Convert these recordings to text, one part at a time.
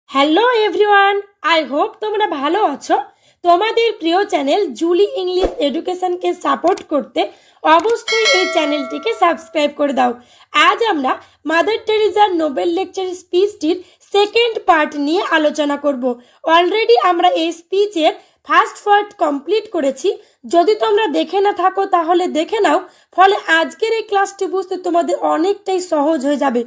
Hello everyone, I hope তোমরা ভালো আছো। তোমাদের প্রিয় চ্যানেল জুলি ইংলিশ এডুকেশনকে সাপোর্ট করতে অবশ্যই এই চ্যানেলটিকে সাবস্ক্রাইব করে দাও। আজ আমরা মাদার টেরিজার নোবেল লেকচার স্পিচটির সেকেন্ড পার্ট নিয়ে আলোচনা করব। অলরেডি আমরা এই স্পিচের ফার্স্ট পার্ট কমপ্লিট করেছি। যদি তোমরা দেখে না থাকো তাহলে দেখে নাও, ফলে আজকের এই ক্লাসটি বুঝতে তোমাদের অনেকটাই সহজ হয়ে যাবে।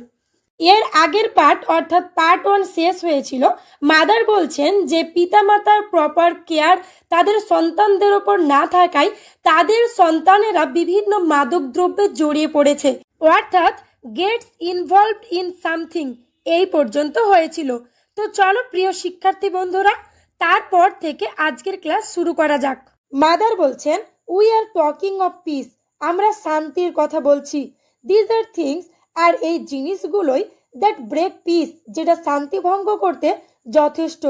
এর আগের পার্ট অর্থাৎ পার্ট 1 শেষ হয়েছিল। মাদার বলছেন যে পিতামাতার প্রপার কেয়ার তাদের সন্তানদের ওপর না থাকায় তাদের সন্তানেরা বিভিন্ন মাদক দ্রব্যে জড়িয়ে পড়েছে, অর্থাৎ গেটস ইনভলভড ইন সামথিং, এই পর্যন্ত হয়েছিল। তো চলো প্রিয় শিক্ষার্থী বন্ধুরা, তারপর থেকে আজকের ক্লাস শুরু করা যাক। মাদার বলছেন, we are talking of piece, আমরা শান্তির কথা বলছি। দিস আর থিংস, আর এই জিনিসগুলোই দ্যাট ব্রেক পিস, যেটা শান্তি ভঙ্গ করতে যথেষ্ট।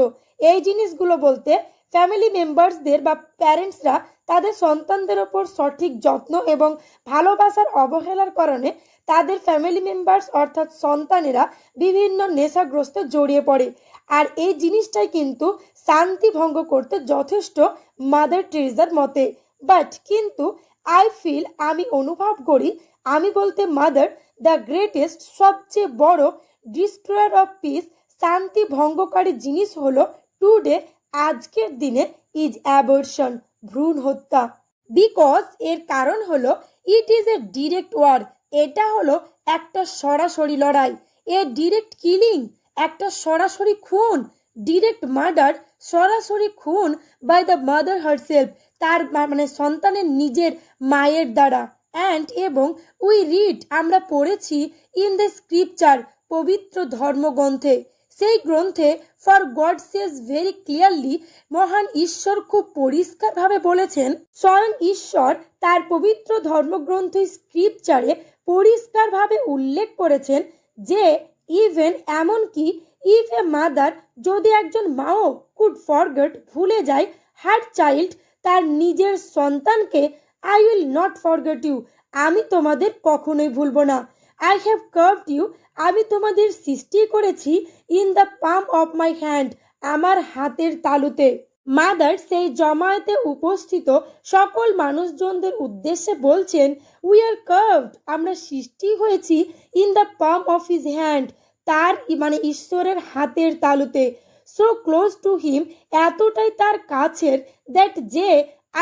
এই জিনিসগুলো বলতে ফ্যামিলি মেম্বার্সদের বা প্যারেন্টসরা তাদের সন্তানদের ওপর সঠিক যত্ন এবং ভালোবাসার অবহেলার কারণে তাদের ফ্যামিলি মেম্বার্স অর্থাৎ সন্তানেরা বিভিন্ন নেশাগ্রস্ত জড়িয়ে পড়ে। আর এই জিনিসটাই কিন্তু শান্তি ভঙ্গ করতে যথেষ্ট মাদার টেরিজার মতে। বাট কিন্তু আই ফিল, আমি অনুভব করি, আমি বলতে মাদার, দ্য গ্রেটেস্ট, সবচেয়ে বড় ডিস্ট্রয়ার অফ পিস, শান্তি ভঙ্গকারী জিনিস হলো টুডে, আজকের দিনে, ইজ অ্যাবর্শন, ভ্রূণ হত্যা। বিকজ, এর কারণ হলো it is a direct war, এটা হলো একটা সরাসরি লড়াই। এ ডিরেক্ট কিলিং, একটা সরাসরি খুন। ডিরেক্ট মার্ডার, সরাসরি খুন বাই দ্য মাদার হারসেলফ, তার মানে সন্তানের নিজের মায়ের দ্বারা। অ্যান্ড এবং উই রিড, আমরা পড়েছি, ইন দ্য স্ক্রিপচার, পবিত্র ধর্মগ্রন্থে। সেই গ্রন্থে for god Sage very clearly, মহান ঈশ্বর খুব পরিষ্কারভাবে বলেছেন, স্বয়ং ঈশ্বর তার পবিত্র ধর্মগ্রন্থ স্ক্রিপচারে পরিষ্কারভাবে উল্লেখ করেছেন যে ইভেন, এমনকি, ইফ এ মাদার, যদি একজন মাও কুড ফরগেট, ভুলে যায়, হার চাইল্ড, তার নিজের সন্তানকে, I will not forget you, আমি তোমাদের কখনোই ভুলবো না। আই হ্যাভ কার্ভড ইউ, আমি তোমাদের সৃষ্টি করেছি, in the palm of my hand, আমার হাতের তালুতে। মাদার সেই জমায়েতে উপস্থিত সকল মানুষজনদের উদ্দেশ্যে বলছেন, উই আর কার্ভড, আমরা সৃষ্টি হয়েছি, in the palm of his hand, তার মানে ঈশ্বরের হাতের তালুতে। সো ক্লোজ টু হিম, এতটাই তার কাছের, দ্যাট যে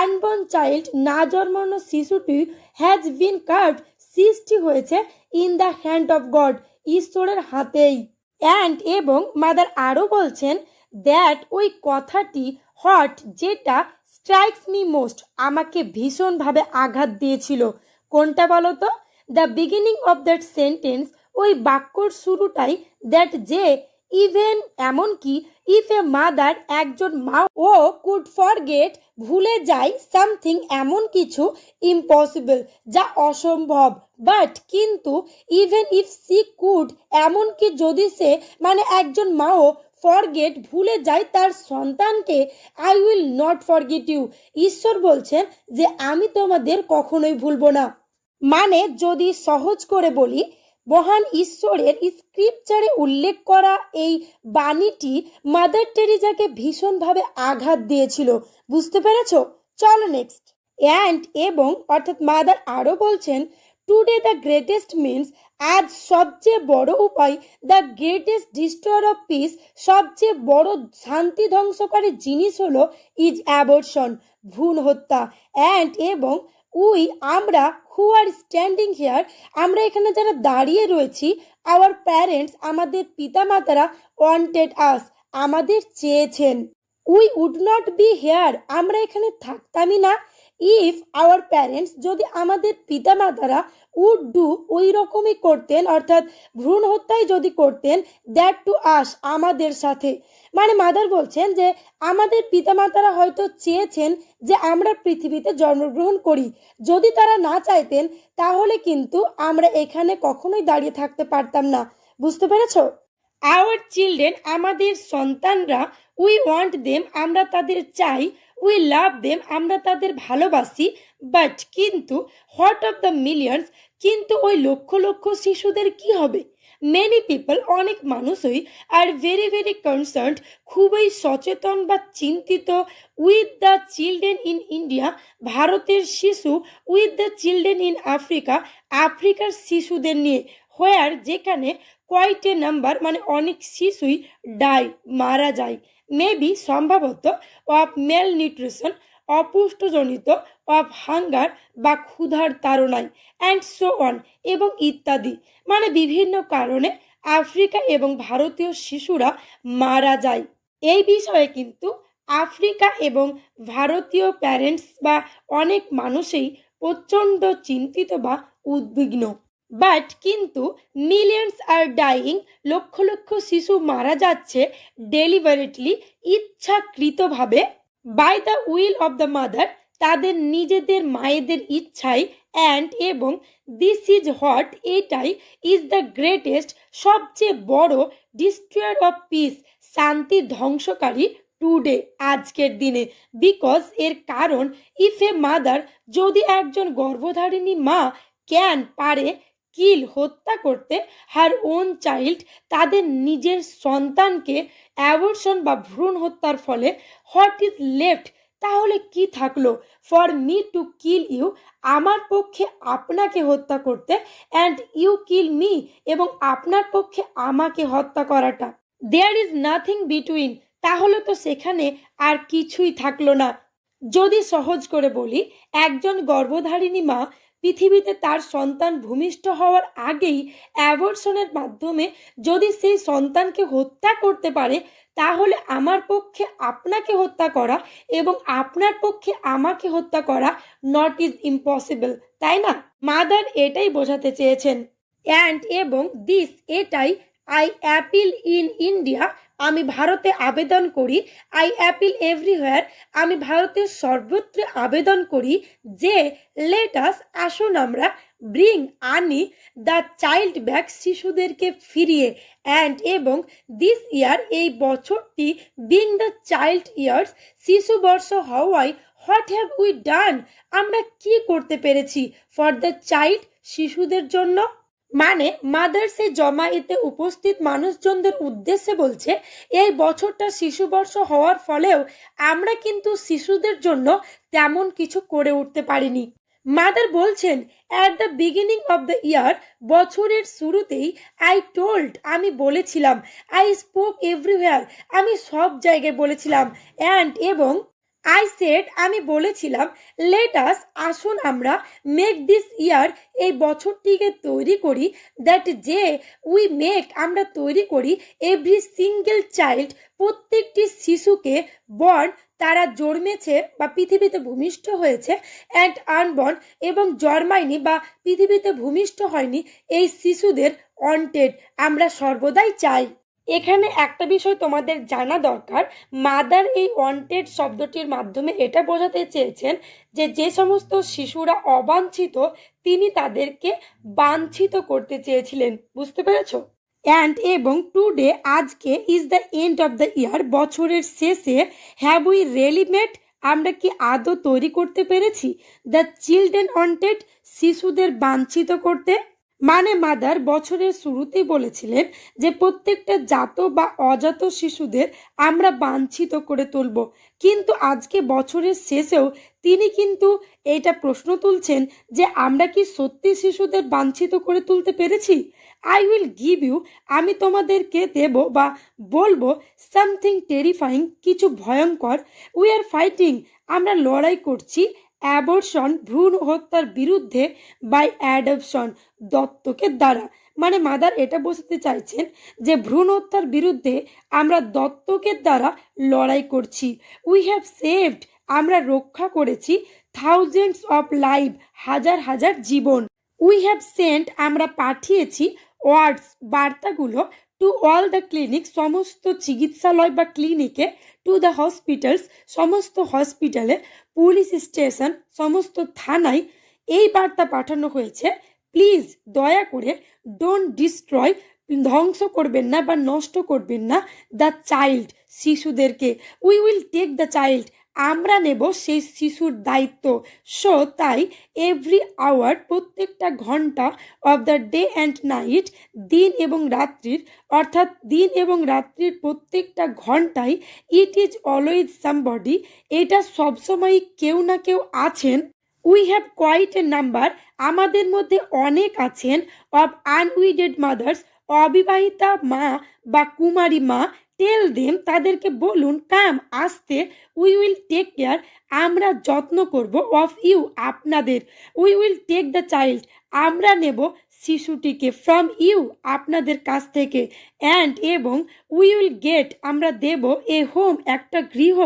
আনবর্ন চাইল্ড, না জন্মানো শিশুটি, হ্যাজ বিন কার্ভড, সৃষ্টি হয়েছে, in the hand of god, ঈশ্বরের হাতেই। অ্যান্ড এবং মাদার আরও বলছেন, দ্যাট, ওই কথাটি, হট, যেটা, স্ট্রাইকস মি মোস্ট, আমাকে ভীষণভাবে আঘাত দিয়েছিল। কোনটা বলো তো? The beginning of that sentence, ওই বাক্যর শুরুটাই, দ্যাট যে, ইভেন, এমনকি, ইফ এ মাদার, একজন মা, ও কুড ফরগেট, ভুলে যায়, সামথিং, এমন কিছু, ইম্পসিবল, যা অসম্ভব, বাট কিন্তু, ইভেন ইফ সি কুড, এমনকি যদি সে মানে একজন মাও ফরগেট, ভুলে যায় তার সন্তানকে, I will not forget you, ঈশ্বর বলছেন যে আমি তোমাদের কখনোই ভুলবো না। মানে যদি সহজ করে বলি, মহান ঈশ্বরের স্ক্রিপচারে উল্লেখ করা এই বাণীটি মাদার টেরিজাকে ভীষণভাবে আঘাত দিয়েছিল। বুঝতে পেরেছ? চলো নেক্সট। অ্যান্ড এবং অর্থাৎ মাদার আরও বলছেন, টুডে দ্য গ্রেটেস্ট মিনস, আজ সবচেয়ে বড় উপায়, the greatest destroyer of piece, সবচেয়ে বড় শান্তি ধ্বংসকারী জিনিস হলো, ইজ অ্যাবর্শন, ভ্রূণ হত্যা। অ্যান্ড এবং উই, আমরা, হু আর স্ট্যান্ডিং হিয়ার, আমরা এখানে যারা দাঁড়িয়ে রয়েছি, আওয়ার প্যারেন্টস, আমাদের পিতামাতারা, ওয়ান্টেড আস, আমাদের চেয়েছেন, we would not be here, আমরা এখানে থাকতামই না, ইফ আওয়ার প্যারেন্টস, যদি আমাদের পিতামাতারা, উড ডু, ওই রকমই করতেন, অর্থাৎ ভ্রূণ হত্যাই যদি করতেন, দ্যাট টু আস, আমাদের সাথে। মানে মাদার বলছেন যে আমাদের পিতামাতারা হয়তো চেয়েছেন যে আমরা পৃথিবীতে জন্মগ্রহণ করি, যদি তারা না চাইতেন তাহলে কিন্তু আমরা এখানে কখনোই দাঁড়িয়ে থাকতে পারতাম না। বুঝতে পেরেছ? আওয়ার চিলড্রেন, আমাদের সন্তানরা, উই ওয়ান্ট দেম, আমরা তাদের চাই, উই লাভ দেম, আমরা তাদের ভালোবাসি, বাট কিন্তু, হোয়াট অফ দ্য মিলিয়ন্স, কিন্তু ওই লক্ষ লক্ষ শিশুদের কি হবে? মেনি পিপল, অনেক মানুষই আর ভেরি ভেরি কনসার্নড, খুবই সচেতন বা চিন্তিত with the children in India, ভারতের শিশু, with the children in Africa, আফ্রিকার শিশুদের নিয়ে, হোয়ার যেখানে কোয়াইট এ নাম্বার মানে অনেক শিশুই ডাই মারা যায়, মেবি সম্ভবত অফ মেল নিউট্রিশন অপুষ্টজনিত, অফ হাঙ্গার বা ক্ষুধার তাড়নায়, অ্যান্ড সো অন এবং ইত্যাদি, মানে বিভিন্ন কারণে আফ্রিকা এবং ভারতীয় শিশুরা মারা যায়। এই বিষয়ে কিন্তু আফ্রিকা এবং ভারতীয় প্যারেন্টস বা অনেক মানুষই প্রচণ্ড চিন্তিত বা উদ্বিগ্ন। বাট কিন্তু মিলিয়ন্স আর ডাইং, লক্ষ লক্ষ শিশু মারা যাচ্ছে ডেলিভারেটলি, ইচ্ছাকৃতভাবে, by the will of the mother, তাদের নিজেদের মায়েদের ইচ্ছায়, অ্যান্ড এবং দিস ইজ হোয়াট, এটাই ইজ দ্য গ্রেটেস্ট, সবচেয়ে বড়, ডিস্ট্রয়ার অফ পিস, শান্তি ধ্বংসকারী, টুডে, আজকের দিনে, বিকজ এর কারণ, ইফ এ মাদার, যদি একজন গর্ভধারিণী মা, ক্যান পারে, কিল হত্যা করতে, হার ওন চাইল্ড, তাদের নিজের সন্তানকে, অ্যাবর্শন বা ভ্রূণ হত্যার ফলে, হোয়াট ইজ লেফট, তাহলে কি থাকলো, for me to kill you, আমার পক্ষে আপনাকে হত্যা করতে, অ্যান্ড ইউ কিল মি, এবং আপনার পক্ষে আমাকে হত্যা করাটা, দেয়ার ইজ নাথিং বিটুইন, তাহলে তো সেখানে আর কিছুই থাকলো না। যদি সহজ করে বলি, একজন গর্ভধারিণী মা পৃথিবীতে তার সন্তান ভূমিষ্ঠ হওয়ার আগেই অ্যাবর্শনের মাধ্যমে যদি সেই সন্তানকে হত্যা করতে পারে, তাহলে আমার পক্ষে আপনাকে হত্যা করা এবং আপনার পক্ষে আমাকে হত্যা করা নট ইজ ইম্পসিবল, তাই না? মাদার এটাই বোঝাতে চেয়েছেন। অ্যান্ড এবং দিস, এটাই, আই অ্যাপিল ইন ইন্ডিয়া, আমি ভারতে আবেদন করি, আই অ্যাপিল এভরিহোয়ার, আমি ভারতের সর্বত্র আবেদন করি, যে লেটাস, আসুন আমরা, ব্রিং, আনি, দ্য চাইল্ড ব্যাক, শিশুদেরকে ফিরিয়ে, অ্যান্ড এবং দিস ইয়ার, এই বছরটি, বিং দ্য চাইল্ড ইয়ার্স, শিশু বর্ষ হওয়ায়, হোয়াট হ্যাভ উই ডান, আমরা কি করতে পেরেছি, ফর দ্য চাইল্ড, শিশুদের জন্য, মানে মাদার্সে জমায়েতে উপস্থিত মানুষজনদের উদ্দেশ্যে বলছে, এই বছরটা শিশু বর্ষ হওয়ার ফলেও আমরা কিন্তু শিশুদের জন্য তেমন কিছু করে উঠতে পারিনি। মাদার বলছেন, at the beginning of the year, বছরের শুরুতেই, আই টোল্ড, আমি বলেছিলাম, আই স্পোক এভরিওয়্যার, আমি সব জায়গায় বলেছিলাম, অ্যান্ড এবং আই সেড, আমি বলেছিলাম, লেট আস, আসুন আমরা, মেক দিস ইয়ার, এই বছরটিকে তৈরি করি, দ্যাট যে, উই মেক, আমরা তৈরি করি, এভরি সিঙ্গেল চাইল্ড, প্রত্যেকটি শিশুকে, বর্ন, তারা জন্মেছে বা পৃথিবীতে ভূমিষ্ঠ হয়েছে, অ্যান্ড আনবর্ন, এবং জন্মায়নি বা পৃথিবীতে ভূমিষ্ঠ হয়নি, এই শিশুদের, ওয়ান্টেড, আমরা সর্বদাই চাই। এখানে একটা বিষয় তোমাদের জানা দরকার, মাদার এই ওয়ান্টেড শব্দটির মাধ্যমে এটা বোঝাতে চেয়েছেন যে যে সমস্ত শিশুরা অবাঞ্ছিত, তিনি তাদেরকে বাঞ্ছিত করতে চেয়েছিলেন, বুঝতে পেরেছো? অ্যান্ড এবং টুডে, আজকে, is the end of the year, বছরের শেষে, হ্যাভ উই রিয়েলি মেড, আমরা কি আদৌ তৈরি করতে পেরেছি, দ্য চিলড্রেন ওয়ান্টেড, শিশুদের বাঞ্ছিত করতে, মানে মাদার বছরের শুরুতেই বলেছিলেন যে প্রত্যেকটা জাত বা অজাত শিশুদের আমরা বাঞ্ছিত করে তুলব, কিন্তু আজকে বছরের শেষেও তিনি কিন্তু এটা প্রশ্ন তুলছেন যে আমরা কি সত্যি শিশুদের বাঞ্ছিত করে তুলতে পেরেছি। আই উইল গিভ ইউ, আমি তোমাদেরকে দেব বা বলবো, সামথিং টেরিফাইং, কিছু ভয়ঙ্কর, উই আর ফাইটিং, আমরা লড়াই করছি, অ্যাবর্শন, ভ্রূণ হত্যার বিরুদ্ধে, বাই অ্যাডপশন, দত্তকের দ্বারা, মানে মাদার এটা বোঝাতে চাইছেন যে ভ্রূণ হত্যার বিরুদ্ধে আমরা দত্তকের দ্বারা লড়াই করছি। উই হ্যাভ সেভড, আমরা রক্ষা করেছি, থাউজেন্ডস অফ লাইভ, হাজার হাজার জীবন। উই হ্যাভ সেন্ট, আমরা পাঠিয়েছি, ওয়ার্ডস, বার্তাগুলো, টু অল দ্য ক্লিনিক, সমস্ত চিকিৎসালয় বা ক্লিনিকে, টু দ্য হসপিটালস, সমস্ত হসপিটালে, পুলিশ স্টেশন, সমস্ত থানায় এই বার্তা পাঠানো হয়েছে, প্লিজ, দয়া করে, ডোন্ট ডিস্ট্রয়, ধ্বংস করবেন না বা নষ্ট করবেন না, দ্য চাইল্ড, শিশুদেরকে, we will take the child, আমরা নেব সেই শিশুর দায়িত্ব। সো তাই এভরি আওয়ার, প্রত্যেকটা ঘন্টা of the day and night, দিন এবং রাত্রির, অর্থাৎ দিন এবং রাত্রির প্রত্যেকটা ঘন্টায়, ইট ইজ অলওয়েজ সামবডি, এটা সবসময় কেউ না কেউ আছেন। We have quite a number, আমাদের মধ্যে অনেক আছেন, অফ আনউইডেড মাদার্স, অবিবাহিতা মা বা কুমারী মা। টেল দেম, তাদেরকে বলুন, কাম, আসতে, উই উইল টেক কেয়ার, আমরা যত্ন করব, অফ ইউ, আপনাদের, we will take the child, আমরা নেব শিশুটিকে, ফ্রম ইউ, আপনাদের কাছ থেকে, অ্যান্ড, এবং, উই উইল গেট, আমরা দেব, এ হোম, একটা গৃহ,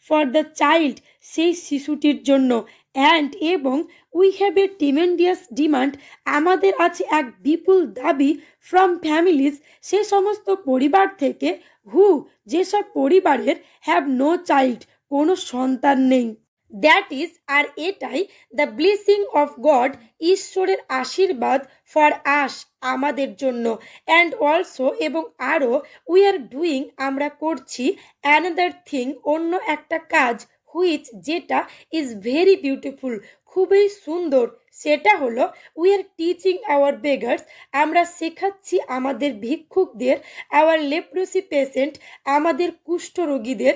ফর দ্য চাইল্ড, সেই শিশুটির জন্য, অ্যান্ড, এবং, উই হ্যাভ এ ট্রিমেন্ডিয়াস ডিমান্ড, আমাদের আছে এক বিপুল দাবি, ফ্রম ফ্যামিলিজ, সে সমস্ত পরিবার থেকে, হু, যেসব পরিবারের, হ্যাভ নো চাইল্ড, কোনো সন্তান নেই, দ্যাট ইজ, আর এটাই, দ্য ব্লেসিং অফ গড, ঈশ্বরের আশীর্বাদ, ফর আস, আমাদের জন্য, অ্যান্ড অলসো, এবং আরও, উই আর ডুইং, আমরা করছি, অ্যানাদার থিং, অন্য একটা কাজ, হুইচ, যেটা, ইজ ভেরি বিউটিফুল, খুবই সুন্দর, সেটা হলো, we are teaching our beggars, আমরা শেখাচ্ছি আমাদের ভিক্ষুকদের, আওয়ার লেপ্রোসি পেশেন্ট, আমাদের কুষ্ঠরোগীদের,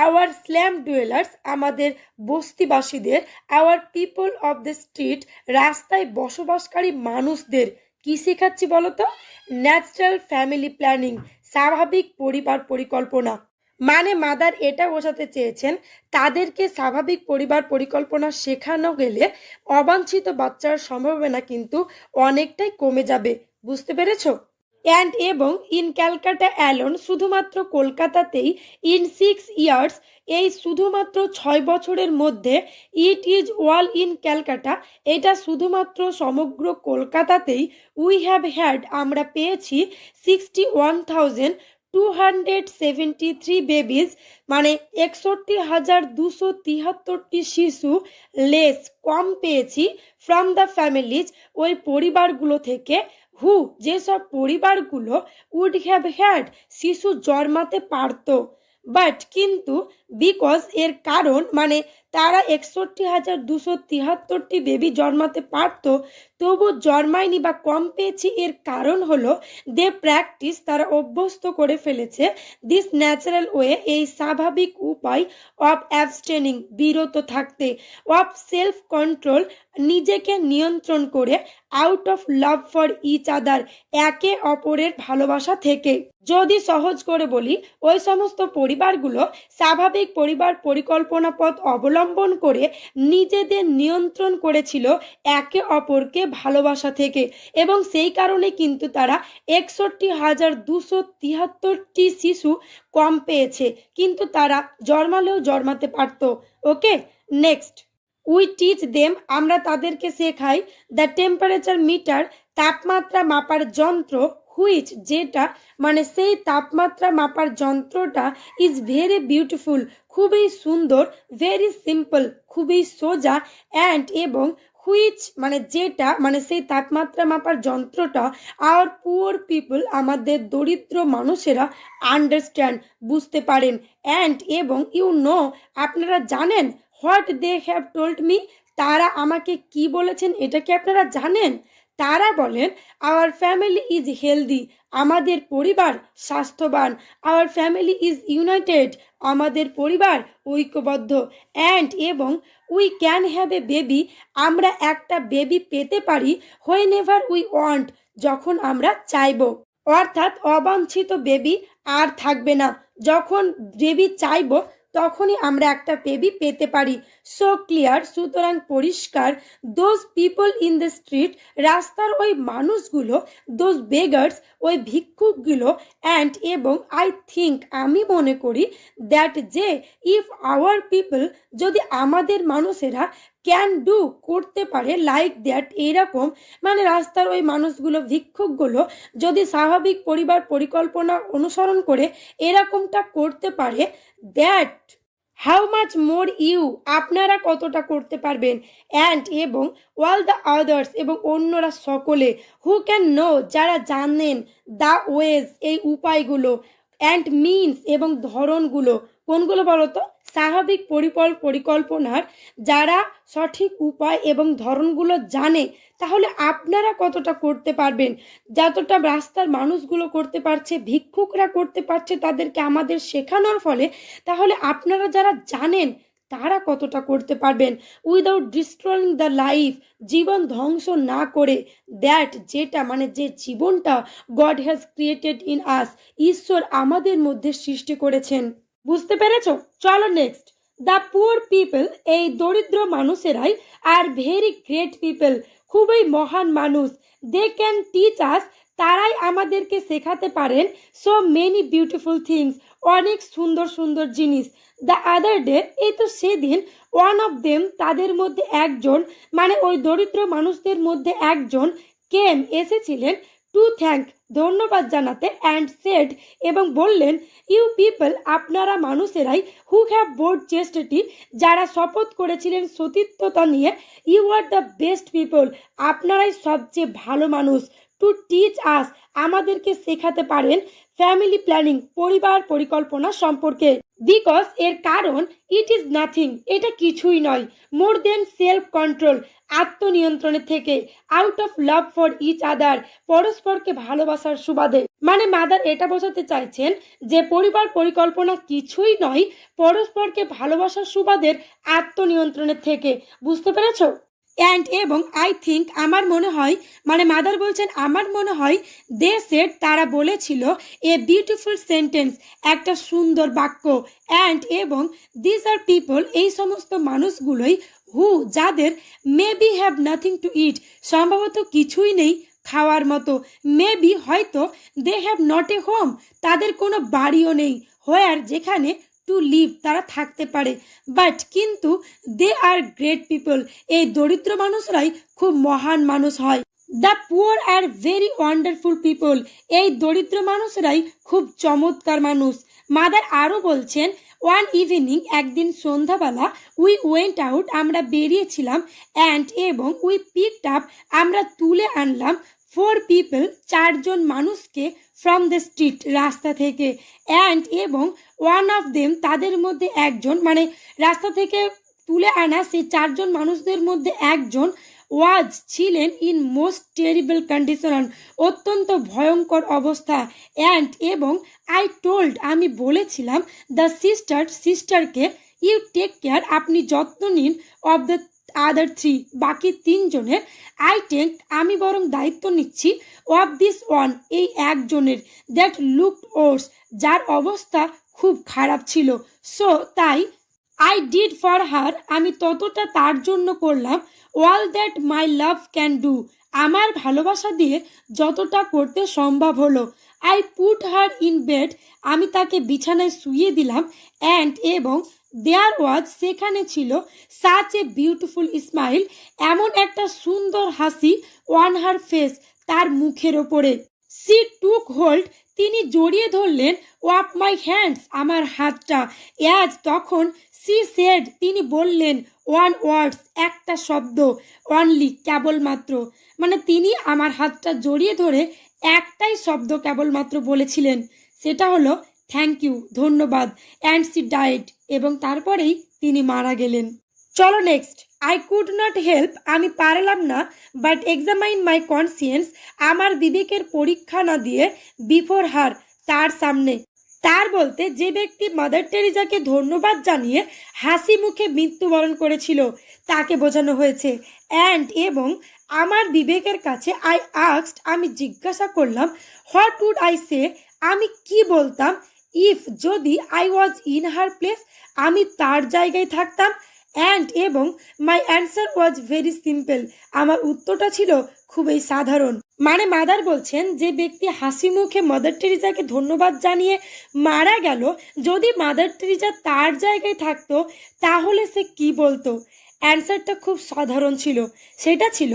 আওয়ার স্ল্যাম ডুয়েলার্স, আমাদের বস্তিবাসীদের, our people of the street, রাস্তায় বসবাসকারী মানুষদের, কি শেখাচ্ছি বলো তো? ন্যাচারাল ফ্যামিলি প্ল্যানিং, স্বাভাবিক পরিবার পরিকল্পনা। মানে মাদার এটা বোঝাতে চেয়েছেন, তাদেরকে স্বাভাবিক পরিবার পরিকল্পনা শেখানো গেলে অবাঞ্ছিত বাচ্চার সম্ভাবনা কিন্তু অনেকটাই কমে যাবে, বুঝতে পেরেছো? অ্যান্ড, এবং, ইন ক্যালকাটা অ্যালোন, শুধুমাত্র কলকাতাতেই, ইন 6 ইয়ার্স, এই শুধুমাত্র 6 বছরের মধ্যে, it is all in Calcutta, এটা শুধুমাত্র সমগ্র কলকাতাতেই, উই হ্যাভ হ্যাড, আমরা পেয়েছি, 61,273 বেবিজ, মানে 61,273টি শিশু, লেস, কম পেয়েছি, ফ্রম দ্য ফ্যামিলিজ, ওই পরিবারগুলো থেকে, হু, যেসব পরিবারগুলো, উড হ্যাভ হ্যাড, শিশু জন্মাতে পারত, বাট, কিন্তু, বিকজ, এর কারণ, মানে তারা 61,273টি বেবি জন্মাতে পারত, তবু জন্মায়নি বা কম পেয়েছি, এর কারণ হলো, দে প্র্যাকটিস, তারা অভ্যস্ত করে ফেলেছে, দিস ন্যাচারাল ওয়ে, এই স্বাভাবিক উপায়, অফ অ্যাবস্টেনিং, বিরত থাকতে, অফ সেলফ কন্ট্রোল, নিজেকে নিয়ন্ত্রণ করে, out of love for each other, একে অপরের ভালোবাসা থেকে। যদি সহজ করে বলি, ওই সমস্ত পরিবারগুলো স্বাভাবিক পরিবার পরিকল্পনা পথ অবলম্বন করে নিজেদের নিয়ন্ত্রণ করেছিল একে অপরকে ভালোবাসা থেকে, এবং সেই কারণে কিন্তু তারা 61,273টি শিশু কম পেয়েছে, কিন্তু তারা জন্মালেও জন্মাতে পারত। ওকে, নেক্সট, উই টিচ দেম, আমরা তাদেরকে শেখাই, দ্য টেম্পারেচার মিটার, তাপমাত্রা মাপার যন্ত্র, হুইচ, যেটা, মানে সেই তাপমাত্রা মাপার যন্ত্রটা, ইজ ভেরি বিউটিফুল, খুবই সুন্দর, ভেরি সিম্পল, খুবই সোজা, অ্যান্ড, এবং, হুইচ, মানে যেটা, মানে সেই তাপমাত্রা মাপার যন্ত্রটা, আওয়ার পুয়ার পিপল, আমাদের দরিদ্র মানুষেরা, আন্ডারস্ট্যান্ড, বুঝতে পারেন, অ্যান্ড, এবং, ইউ নো, আপনারা জানেন, what they have told me, তারা আমাকে কি বলেছেন, এটা কি আপনারা জানেন? তারা বলেন, আওয়ার ফ্যামিলি ইজ হেলদি, আমাদের পরিবার স্বাস্থ্যবান, আওয়ার ফ্যামিলি ইজ ইউনাইটেড, আমাদের পরিবার ঐক্যবদ্ধ, অ্যান্ড, এবং, we can have a baby, আমরা একটা বেবি পেতে পারি, হোয়েন এভার উই ওয়ান্ট, যখন আমরা চাইব, অর্থাৎ অবাঞ্ছিত বেবি আর থাকবে না, যখন বেবি চাইব তখনই আমরা একটা বেবি পেতে পারি। সো ক্লিয়ার, সুতরাং পরিষ্কার, those people in the street, রাস্তার ওই মানুষগুলো, দোজ বেগার্স, ওই ভিক্ষুকগুলো, অ্যান্ড, এবং, আই থিঙ্ক, আমি মনে করি, দ্যাট, যে, ইফ আওয়ার পিপল, যদি আমাদের মানুষেরা, ক্যান ডু, করতে পারে, লাইক দ্যাট, এরকম, মানে রাস্তার ওই মানুষগুলো, ভিক্ষুকগুলো, যদি স্বাভাবিক পরিবার পরিকল্পনা অনুসরণ করে এরকমটা করতে পারে, that, how much more you, আপনারা কতটা করতে পারবেন, অ্যান্ড, এবং, অল দ্য আদার্স, এবং অন্যরা সকলে, হু ক্যান নো, যারা জানেন, দ্য ওয়েজ, এই উপায়গুলো, অ্যান্ড মিনস, এবং ধরনগুলো, কোনগুলো বলো তো? স্বাভাবিক পরিকল্পনার যারা সঠিক উপায় এবং ধরনগুলো জানে, তাহলে আপনারা কতটা করতে পারবেন? যতটা রাস্তার মানুষগুলো করতে পারছে, ভিক্ষুকরা করতে পারছে তাদেরকে আমাদের শেখানোর ফলে, তাহলে আপনারা যারা জানেন তারা কতটা করতে পারবেন উইদাউট ডিস্ট্রয়িং দ্য লাইফ, জীবন ধ্বংস না করে। দ্যাট যেটা মানে যে জীবনটা গড হ্যাজ ক্রিয়েটেড ইন আস, ঈশ্বর আমাদের মধ্যে সৃষ্টি করেছেন। বুঝতে পেরেছো? চলো নেক্সট। দ্য পুয়ার পিপল, এই দরিদ্র মানুষেরাই আর ভেরি গ্রেট পিপল, খুবই মহান মানুষ। দে ক্যান টিচ আস, তারাই আমাদেরকে শেখাতে পারেন সো মেনি বিউটিফুল থিংস, অনেক সুন্দর সুন্দর জিনিস। দ্য আদার ডে, এই তো সেদিন, ওয়ান অফ দেম, তাদের মধ্যে একজন, মানে ওই দরিদ্র মানুষদের মধ্যে একজন, কেম, এসেছিলেন, টু থ্যাঙ্ক, ধন্যবাদ জানাতে, অ্যান্ড সেড, এবং বললেন, ইউ পিপল, আপনারা মানুষেরাই, হু হ্যাভ বোর্ড চেস্টিটি, যারা শপথ করেছিলেন সতীত্বতা নিয়ে, you are the best people, আপনারাই সবচেয়ে ভালো মানুষ। টু টিচ আস, আমাদেরকে শেখাতে পারেন ফ্যামিলি প্ল্যানিং, পরিবার পরিকল্পনা সম্পর্কে। বিকজ, এর কারণ, ইট ইজ নাথিং, এটা কিছুই নয়, মোর দেন সেলফ কন্ট্রোল, আত্মনিয়ন্ত্রণের থেকে, out of love for each other, পরস্পরকে ভালোবাসার সুবাদে। মানে মাদার এটা বোঝাতে চাইছেন যে পরিবার পরিকল্পনা কিছুই নয়, পরস্পরকে ভালোবাসার সুবাদের আত্মনিয়ন্ত্রণের থেকে। বুঝতে পেরেছো? অ্যান্ড এবং আই থিঙ্ক, আমার মনে হয়, মানে মাদার বলছেন আমার মনে হয়, দে সেড, তারা বলেছিল, এ বিউটিফুল সেন্টেন্স, একটা সুন্দর বাক্য, অ্যান্ড এবং দিস আর পিপল, এই সমস্ত মানুষগুলোই, হু, যাদের, maybe have nothing to eat, সম্ভবত কিছুই নেই খাওয়ার মতো, মেবি হয়তো, they have not a home, তাদের কোনো বাড়িও নেই, হোয়ার, যেখানে, টু লিভ, তারা থাকতে পারে, বাট, কিন্তু, দে আর গ্রেট পিপল, এই দরিদ্র মানুষরাই খুব মহান মানুষ হয়। The poor are very wonderful people, এই দরিদ্র মানুষরাই খুব চমৎকার মানুষ। মাদার আরও বলছেন, ওয়ান ইভিনিং, একদিন সন্ধ্যাবেলা, উই ওয়েন্ট আউট, আমরা বেরিয়েছিলাম, অ্যান্ড এবং উই পিকড আপ, আমরা তুলে আনলাম, ফোর পিপল, চারজন মানুষকে, ফ্রম দ্য স্ট্রিট, রাস্তা থেকে, অ্যান্ড এবং ওয়ান অফ দেম, তাদের মধ্যে একজন, মানে রাস্তা থেকে তুলে আনা সেই চারজন মানুষদের মধ্যে একজন, ওয়াজ, ছিলেন, ইন মোস্ট টেরিবল কন্ডিশন, অত্যন্ত ভয়ঙ্কর অবস্থা, অ্যান্ড এবং আই টোল্ড, আমি বলেছিলাম, দ্য সিস্টারকে, ইউ টেক কেয়ার, আপনি যত্ন নিন, অফ দ্য আদার থ্রি, বাকি তিনজনের, আই টেক, আমি বরং দায়িত্ব নিচ্ছি, অফ দিস ওয়ান, এই একজনের, দ্যাট লুকড ওর্স, যার অবস্থা খুব খারাপ ছিল, সো, তাই, আই ডিড ফর হার, আমি ততটা তার জন্য করলাম, all that my love can do, আমার ভালোবাসা দিয়ে যতটা করতে সম্ভব হলো, I put her in bed, আমি তাকে বিছানায় শুইয়ে দিলাম, অ্যান্ড এবং দেয়ার ওয়াজ, সেখানে ছিল, সাচ এ বিউটিফুল স্মাইল, এমন একটা সুন্দর হাসি, অন হার ফেস, তার মুখের ওপরে, সি টুক হোল্ড, তিনি জড়িয়ে ধরলেন, অফ মাই হ্যান্ডস, আমার হাতটা, অ্যাজ, তখন, সি সেড, তিনি বললেন, ওয়ান ওয়ার্ডস, একটা শব্দ, অনলি, কেবলমাত্র, মানে তিনি আমার হাতটা জড়িয়ে ধরে একটাই শব্দ কেবলমাত্র বলেছিলেন, সেটা হলো, থ্যাংক ইউ, ধন্যবাদ, অ্যান্ড সি ডাইড, এবং তারপরেই তিনি মারা গেলেন। চলো next. I could not help, আমি পারলাম না, বাট এক্সামাইন মাই কনসিয়েন্স, আমার বিবেকের পরীক্ষা না দিয়ে, বিফোর হার, তার সামনে, তার বলতে যে ব্যক্তি মাদার টেরিজাকে ধন্যবাদ জানিয়ে হাসি মুখে মৃত্যুবরণ করেছিল তাকে বোঝানো হয়েছে। অ্যান্ড এবং আমার বিবেকের কাছে, আই আস্কড, আমি জিজ্ঞাসা করলাম, হোয়াট উড আই সে, আমি কি বলতাম, ইফ, যদি, I was in her place, আমি তার জায়গায় থাকতাম, অ্যান্ড এবং my answer was very simple, আমার উত্তরটা ছিল খুবই সাধারণ। মানে মাদার বলছেন যে ব্যক্তি হাসি মুখে মাদার টেরিজাকে ধন্যবাদ জানিয়ে মারা গেল, যদি মাদার টেরিজা তার জায়গায় থাকতো তাহলে সে কি বলতো। অ্যান্সারটা খুব সাধারণ ছিল, সেটা ছিল,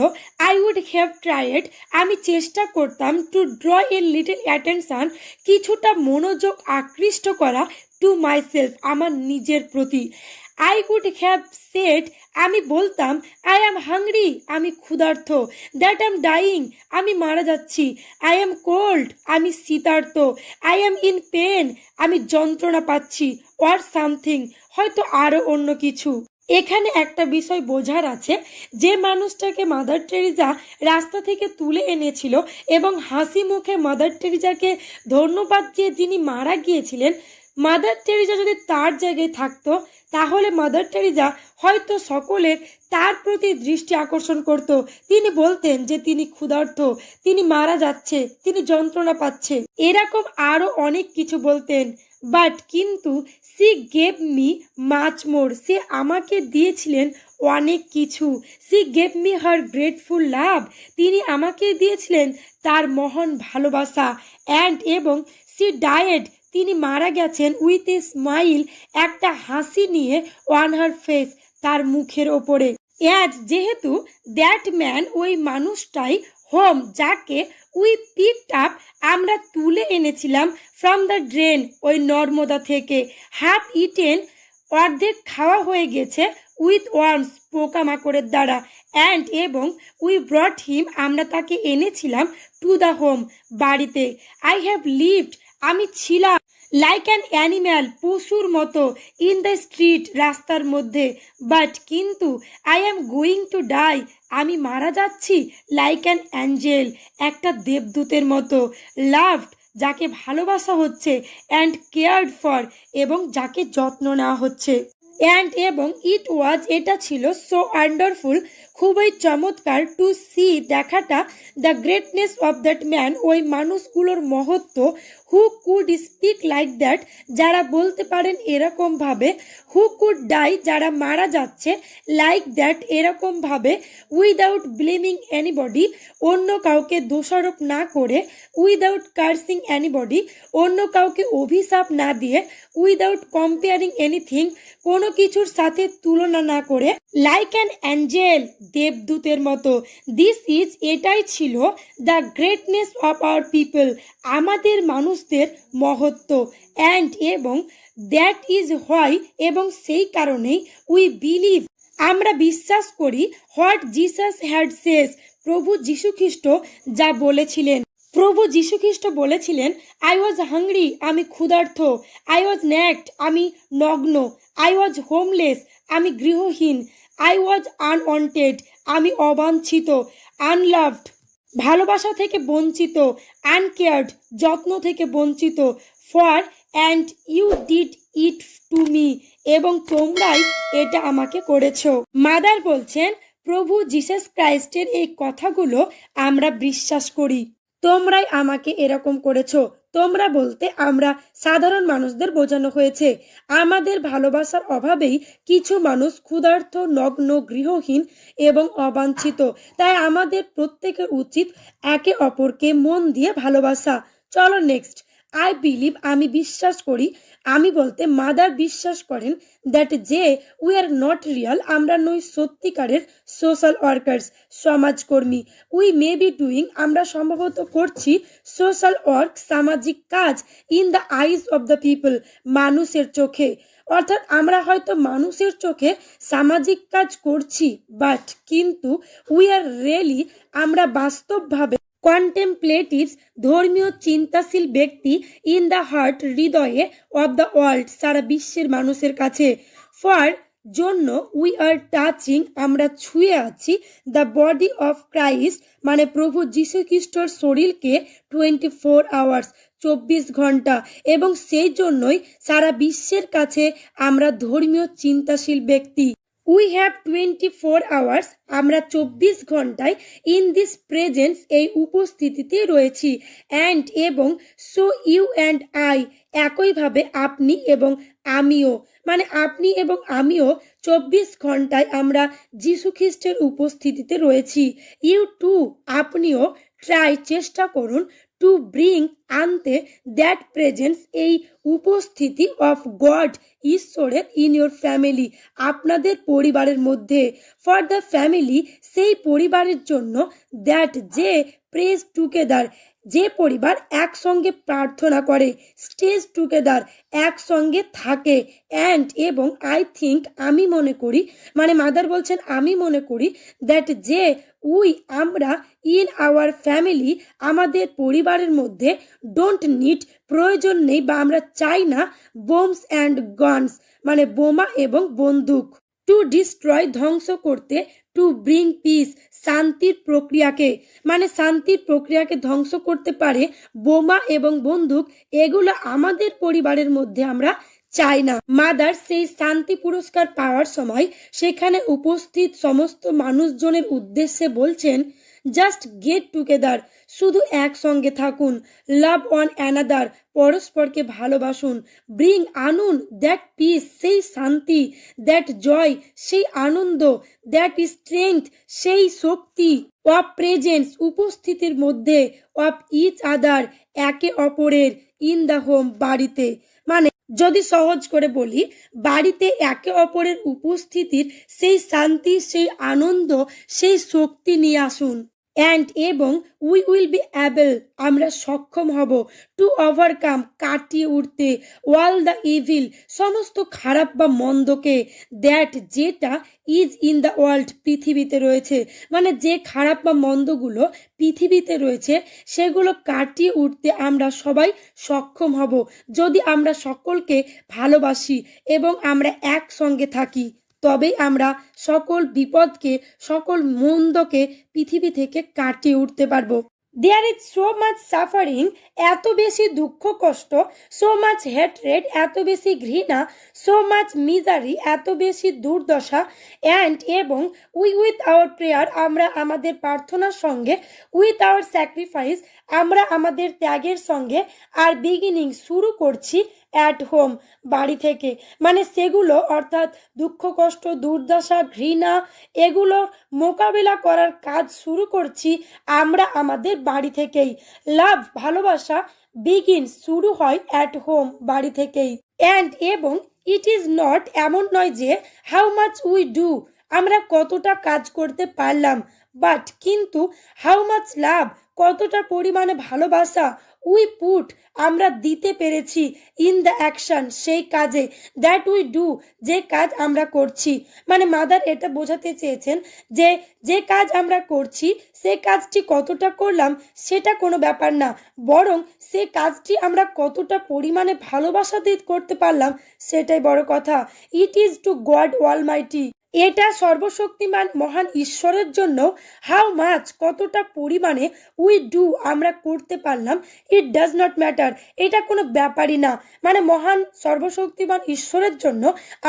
আই উড হ্যাভ ট্রাইড, আমি চেষ্টা করতাম, two draw a little attention, কিছুটা মনোযোগ আকৃষ্ট করা, টু মাইসেলফ, আমার নিজের প্রতি। আই উড হ্যাভ সেড, আমি বলতাম, আই অ্যাম হাংরি, আমি ক্ষুধার্ত, দ্যাট আই এম ডাইং, আমি মারা যাচ্ছি, আই অ্যাম কোল্ড, আমি শীতার্ত, আই অ্যাম ইন পেন, আমি যন্ত্রণা পাচ্ছি, অর সামথিং, হয়তো আরো অন্য কিছু। এখানে একটা বিষয় বোঝার আছে, যে মানুষটাকে মাদার টেরিজা রাস্তা থেকে তুলে এনেছিল এবং হাসি মুখে মাদার টেরিজাকে ধন্যবাদ দিয়ে যিনি মারা গিয়েছিলেন, মাদার টেরিজা যদি তার জায়গায় থাকতো তাহলে মাদার টেরিজা হয়তো সকলের তার প্রতি দৃষ্টি আকর্ষণ করত। তিনি বলতেন যে তিনি ক্ষুধার্ত, তিনি মারা যাচ্ছে, তিনি যন্ত্রণা পাচ্ছে, এরকম আরো অনেক কিছু বলতেন। বাট কিন্তু she gave me much more, সে আমাকে দিয়েছিলেন অনেক কিছু। She gave me her grateful love, তিনি আমাকে দিয়েছিলেন তার মহান ভালোবাসা। অ্যান্ড এবং সি ডায়েড, তিনি মারা গেছেন উইথ এ স্মাইল, একটা হাসি নিয়ে অন হার ফেস, তার মুখের ওপরে। যেহেতু দ্যাট ম্যান, ওই মানুষটাই, হোম, যাকে উই পিকড আপ, আমরা তুলে এনেছিলাম, ফ্রম দ্য ড্রেন, ওই নর্মদা থেকে, হাফ ইটেন, অর্ধেক খাওয়া হয়ে গেছে, উইথ ওয়ার্মস, পোকামাকড়ের দ্বারা, অ্যান্ড এবং উই ব্রট হিম, আমরা তাকে এনেছিলাম, টু দ্য হোম, বাড়িতে। আই হ্যাভ লিভড, আমি ছিলাম, লাইক অ্যান অ্যানিম্যাল, পশুর মতো, ইন দ্য স্ট্রিট, রাস্তার মধ্যে, বাট কিন্তু I am going to die, আমি মারা যাচ্ছি, লাইক অ্যান অ্যাঞ্জেল, একটা দেবদূতের মতো, লাভড, যাকে ভালোবাসা হচ্ছে, অ্যান্ড কেয়ার্ড ফর, এবং যাকে যত্ন নেওয়া হচ্ছে। অ্যান্ড এবং ইট ওয়াজ, এটা ছিল, সো ওয়ান্ডারফুল, খুবই চমৎকার, টু সি, দেখাটা, the greatness of that man, ওই মানুষগুলোর মহত্ব, who could speak like that, যারা বলতে পারেন এরকমভাবে, হু কুড ডাই, যারা মারা যাচ্ছে, লাইক দ্যাট, এরকমভাবে, উইদাউট ব্লেমিং এনিবডি, অন্য কাউকে দোষারোপ না করে, উইদাউট কার্সিং এনিবডি, অন্য কাউকে অভিশাপ না দিয়ে, উইদাউট কম্পেয়ারিং এনিথিং, কোনো কিছুর সাথে তুলনা না করে, লাইক অ্যান অ্যাঞ্জেল, দেবদূতের মতো। দিস ইজ, এটাই ছিল, the greatness of our people, আমাদের মানুষদের মহত্ব। অ্যান্ড এবং দ্যাট ইজ হোয়াই, এবং সেই কারণেই, উই বিলিভ, আমরা বিশ্বাস করি, হোয়াট জিসাস হ্যাড সেজ, প্রভু যীশুখ্রিস্ট যা বলেছিলেন। প্রভু যীশুখ্রিস্ট বলেছিলেন, আই ওয়াজ হাংরি, আমি ক্ষুধার্ত, আই ওয়াজ ন্যাকড, আমি নগ্ন, আই ওয়াজ হোমলেস, আমি গৃহহীন, আই ওয়াজ আনওয়ান্টেড, আমি অবাঞ্ছিত, আনলাভড, ভালোবাসা থেকে বঞ্চিত, আনকেয়ার্ড, যত্ন থেকে বঞ্চিত, for, and you did it to me, এবং তোমরাই এটা আমাকে করেছো। মাদার বলছেন, প্রভু জিসাস ক্রাইস্টের এই কথাগুলো আমরা বিশ্বাস করি, তোমরাই আমাকে এরকম করেছো। তোমরা বলতে আমরা সাধারণ মানুষদের বোঝানো হয়েছে। আমাদের ভালোবাসার অভাবেই কিছু মানুষ ক্ষুধার্ত, নগ্ন, গৃহহীন এবং অবাঞ্ছিত। তাই আমাদের প্রত্যেকের উচিত একে অপরকে মন দিয়ে ভালোবাসা। চলো নেক্সট। আই বিলিভ, আমি বিশ্বাস করি, আমি বলতে মাদার বিশ্বাস করেন, দ্যাট যে উই আর নট রিয়াল, আমরা নই সত্যিকারের সোশ্যাল ওয়ার্কার্স, সমাজকর্মী। উই মে বি ডুইং, আমরা সম্ভবত করছি, সোশ্যাল ওয়ার্ক, সামাজিক কাজ, in the eyes of the people, মানুষের চোখে। অর্থাৎ আমরা হয়তো মানুষের চোখে সামাজিক কাজ করছি, বাট কিন্তু উই আর রিয়েলি, আমরা বাস্তবভাবে কন্টেমপ্লেটিভস, ধর্মীয় চিন্তাশীল ব্যক্তি, ইন দ্য হার্ট, হৃদয়ে, অব দ্য ওয়ার্ল্ড, সারা বিশ্বের মানুষের কাছে। ফর, জন্য, উই আর টাচিং, আমরা ছুঁয়ে আছি, দ্য বডি অফ ক্রাইস্ট, মানে প্রভু যীশু খ্রিস্টর শরীরকে, 24 আওয়ার্স, 24 ঘন্টা, এবং সেই জন্যই সারা বিশ্বের কাছে আমরা ধর্মীয় চিন্তাশীল ব্যক্তি। উই হ্যাভ 24 আওয়ার্স, আমরা 24 ঘন্টায়, ইন দিস প্রেজেন্স, এই উপস্থিতিতে রয়েছি। অ্যান্ড এবং সো ইউ অ্যান্ড আই, একইভাবে আপনি এবং আমিও, মানে আপনি এবং আমিও 24 ঘন্টায় আমরা যীশু খ্রিস্টের উপস্থিতিতে রয়েছি। ইউ টু, আপনিও, ট্রাই, চেষ্টা করুন, টু ব্রিং, আনতে, দ্যাট প্রেজেন্স, এই উপস্থিতি, অফ গড, ঈশ্বরের, ইন ইউর ফ্যামিলি, আপনাদের পরিবারের মধ্যে। ফর দ্য ফ্যামিলি, সেই পরিবারের জন্য, দ্যাট যে, প্রেজ টুগেদার, যে পরিবার একসঙ্গে প্রার্থনা করে, স্টেজ টুগেদার, একসঙ্গে থাকে, অ্যান্ড এবং আই থিঙ্ক আমি মনে করি, মানে মাদার বলছেন আমি মনে করি দ্যাট যে আমরা ইন আওয়ার ফ্যামিলি, আমাদের পরিবারের মধ্যে ডোন্ট নিড, প্রয়োজন নেই বা আমরা চাই না বোমস অ্যান্ড গানস, মানে বোমা এবং বন্দুক, টু ডিস্ট্রয়, ধ্বংস করতে, টু ব্রিং পিস, শান্তির প্রক্রিয়াকে, মানে শান্তির প্রক্রিয়াকে ধ্বংস করতে পারে বোমা এবং বন্দুক, এগুলো আমাদের পরিবারের মধ্যে আমরা চাই না। মাদার সেই শান্তি পুরস্কার পাওয়ার সময় সেখানে উপস্থিত সমস্ত মানুষজনের উদ্দেশ্যে বলছেন, জাস্ট গেট টুগেদার, শুধু একসঙ্গে থাকুন, লাভ ওয়ান অ্যানাদার, পরস্পরকে ভালোবাসুন, ব্রিং, আনুন, দ্যাট পিস, সেই শান্তি, দ্যাট জয়, সেই আনন্দ, দ্যাট স্ট্রেংথ, সেই শক্তি, অফ প্রেজেন্স, উপস্থিতির মধ্যে, অফ ইচ আদার, একে অপরের, ইন দ্য হোম, বাড়িতে, মানে যদি সহজ করে বলি, বাড়িতে একে অপরের উপস্থিতির সেই শান্তি, সেই আনন্দ, সেই শক্তি নিয়ে আসুন। অ্যান্ড এবং উই উইল বি অ্যাবল, আমরা সক্ষম হব, টু ওভারকাম, কাটিয়ে উঠতে, ওয়াল দ্য ইভিল, সমস্ত খারাপ বা মন্দকে, দ্যাট, যেটা, ইজ ইন দ্য ওয়ার্ল্ড, পৃথিবীতে রয়েছে, মানে যে খারাপ বা মন্দগুলো পৃথিবীতে রয়েছে সেগুলো কাটিয়ে উঠতে আমরা সবাই সক্ষম হব যদি আমরা সকলকে ভালোবাসি এবং আমরা একসঙ্গে থাকি, তবেই আমরা সকল বিপদকে, সকল মন্দকে পৃথিবী থেকে কাটিয়ে উঠতে পারবো। There is so much suffering, এত বেশি দুঃখ কষ্ট, সো মাচ হেট্রেড, এত বেশি ঘৃণা, সো মাচ মিজারি, এত বেশি দুর্দশা, অ্যান্ড এবং উইথ আওয়ার প্রেয়ার, আমরা আমাদের প্রার্থনার সঙ্গে, উইথ আওয়ার স্যাক্রিফাইস, আমরা আমাদের ত্যাগের সঙ্গে, আর বিগিনিং, শুরু করছি, অ্যাট হোম, বাড়ি থেকে, মানে সেগুলো অর্থাৎ দুঃখ কষ্ট, দুর্দশা, ঘৃণা, এগুলো মোকাবেলা করার কাজ শুরু করছি আমরা আমাদের বাড়ি থেকেই। লাভ, ভালোবাসা, বিগিন, শুরু হয়, অ্যাট হোম, বাড়ি থেকেই। অ্যান্ড এবং ইট ইজ নট, এমন নয় যে, হাউ মাচ উই ডু, আমরা কতটা কাজ করতে পারলাম, বাট, কিন্তু, হাউ মাচ লাভ, কতটা পরিমাণে ভালোবাসা, উই পুট, আমরা দিতে পেরেছি, ইন দ্য অ্যাকশন, সেই কাজে, দ্যাট উই ডু, যে কাজ আমরা করছি, মানে মাদার এটা বোঝাতে চেয়েছেন যে যে কাজ আমরা করছি সে কাজটি কতটা করলাম সেটা কোনো ব্যাপার না, বরং সে কাজটি আমরা কতটা পরিমাণে ভালোবাসা দিয়ে করতে পারলাম সেটাই বড় কথা। It is two god Almighty, এটা সর্বশক্তিমান মহান ঈশ্বরের জন্য, হাউ মাচ, কতটা পরিমাণে, উই ডু, আমরা করতে পারলাম, ইট ডাজ নট ম্যাটার, এটা কোনো ব্যাপারই না, মানে মহান সর্বশক্তিমান ঈশ্বরের জন্য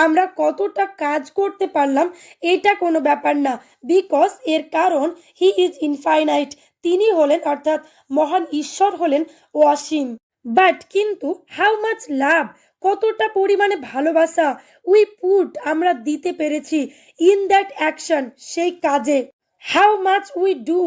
আমরা কতটা কাজ করতে পারলাম এটা কোনো ব্যাপার না, বিকজ, এর কারণ, হি ইজ ইনফাইনাইট, তিনি হলেন, অর্থাৎ মহান ঈশ্বর হলেন অসীম। বাট, কিন্তু, হাউ মাচ লাভ, কতটা পরিমাণে ভালোবাসা, উই পুট, আমরা দিতে পেরেছি, ইন দ্যাট অ্যাকশন, সেই কাজে, হাউ মাচ উই ডু,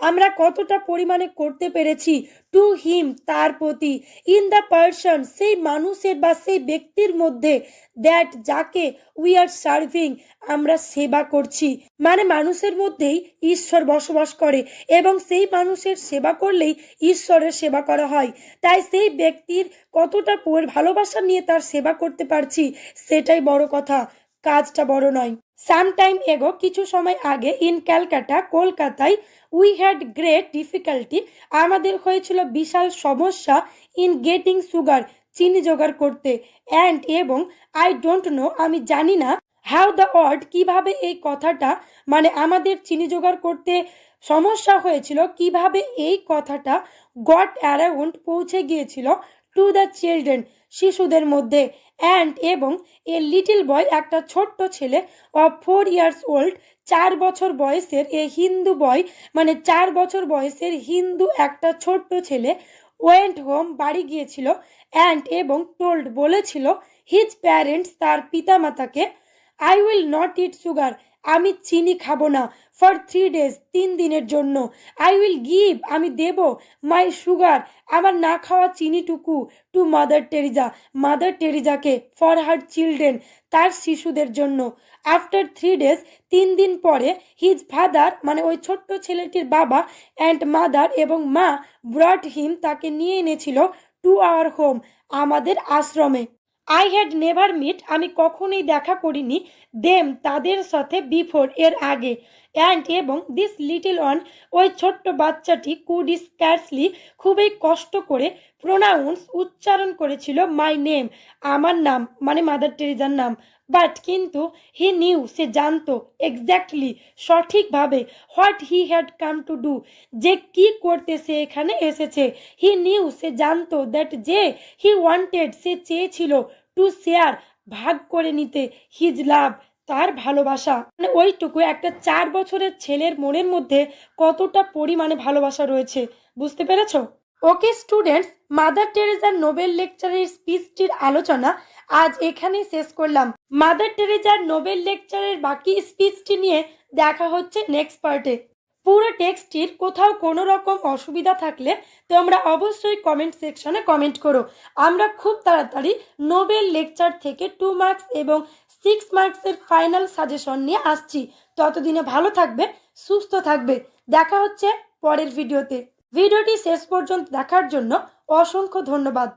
আমরা কতটা পরিমাণে করতে পেরেছি, টু হিম, তার প্রতি, ইন দ্য পার্সন, সেই মানুষের বা সেই ব্যক্তির মধ্যে, দ্যাট, যাকে, উই আর সার্ভিং, আমরা সেবা করছি, মানে মানুষের মধ্যেই ঈশ্বর বসবাস করে এবং সেই মানুষের সেবা করলেই ঈশ্বরের সেবা করা হয়, তাই সেই ব্যক্তির কতটা ভালোবাসা নিয়ে তার সেবা করতে পারছি সেটাই বড় কথা, কাজটা বড় নয়। সামটাইম এগো, কিছু সময় আগে, ইন ক্যালকাটা, কলকাতায়, উই হ্যাড গ্রেট ডিফিকাল্টি, আমাদের হয়েছিল বিশাল সমস্যা, ইন গেটিং সুগার, চিনি জোগাড় করতে, অ্যান্ড এবং আই ডোন্ট নো, আমি জানি না, হাউ দ্য ওয়ার্ড, কিভাবে এই কথাটা, মানে আমাদের চিনি জোগাড় করতে সমস্যা হয়েছিল, কিভাবে এই কথাটা গট অ্যারাউন্ড, পৌঁছে গিয়েছিল, টু দ্য চিলড্রেন, শিশুদের মধ্যে, অ্যান্ড এবং এ লিটল বয়, একটা ছোট্ট ছেলে, অফ 4 years old, 4 বছর বয়সের, এ হিন্দু বয়, মানে 4 বছর বয়সের হিন্দু একটা ছোট্ট ছেলে, ওয়েন্ট হোম, বাড়ি গিয়েছিল, অ্যান্ড এবং টোল্ড, বলেছিল, হিজ প্যারেন্টস, তার পিতামাতাকে, I will not it sugar, আমি চিনি খাবো না ফর 3 days, 3 দিনের জন্য। আই উইল গিভ, আমি দেব মাই সুগার, আমার না খাওয়া চিনিটুকু টু মাদার টেরিজাকে ফর হার চিলড্রেন, তার শিশুদের জন্য। আফটার 3 days, 3 দিন পরে হিজ ফাদার মানে ওই ছোট্ট ছেলেটির বাবা অ্যান্ড মাদার এবং মা ব্রট হিম, তাকে নিয়ে এনেছিল টু আওয়ার হোম, আমাদের আশ্রমে। আই হ্যাড নেভার মিট, আমি কখনোই দেখা করিনি দেম, তাদের সাথে বিফোর, এর আগে। অ্যান্ড এবং দিস লিটল ওয়ান, ওই ছোট্ট বাচ্চাটি কুড স্ক্যার্সলি, খুবই কষ্ট করে প্রোনাউন্স উচ্চারণ করেছিল মাই নেম, আমার নাম মানে মাদার টেরিজার নাম। বাট কিন্তু হি নিউ, সে জানতো এক্স্যাক্টলি সঠিকভাবে what he had come to do, যে কি করতে সে এখানে এসেছে। হি নিউ, সে জানতো দ্যাট যে হি ওয়ান্টেড, সে চেয়েছিল টু শেয়ার, ভাগ করে নিতে, হিজ লাভ, তার ভালোবাসা। মানে ওইটুকু একটা 4 বছরের ছেলের মনের মধ্যে কতটা পরিমাণে ভালোবাসা রয়েছে, বুঝতে পেরেছো? ওকে স্টুডেন্টস, মাদার টেরেজার নোবেল লেকচারের স্পিচটির আলোচনা আজ এখানেই শেষ করলাম। মাদার টেরেজার নোবেল লেকচারের বাকি স্পিচটি নিয়ে দেখা হচ্ছে নেক্সট পার্টে। পুরো টেক্সটটির কোথাও কোনো রকম অসুবিধা থাকলে তোমরা অবশ্যই কমেন্ট সেকশনে কমেন্ট করো। আমরা খুব তাড়াতাড়ি নোবেল লেকচার থেকে 2 মার্কস এবং 6 মার্কসের ফাইনাল সাজেশন নিয়ে আসছি। ততদিনে ভালো থাকবে, সুস্থ থাকবে। দেখা হচ্ছে পরের ভিডিওতে। ভিডিওটি শেষ পর্যন্ত দেখার জন্য অসংখ্য ধন্যবাদ।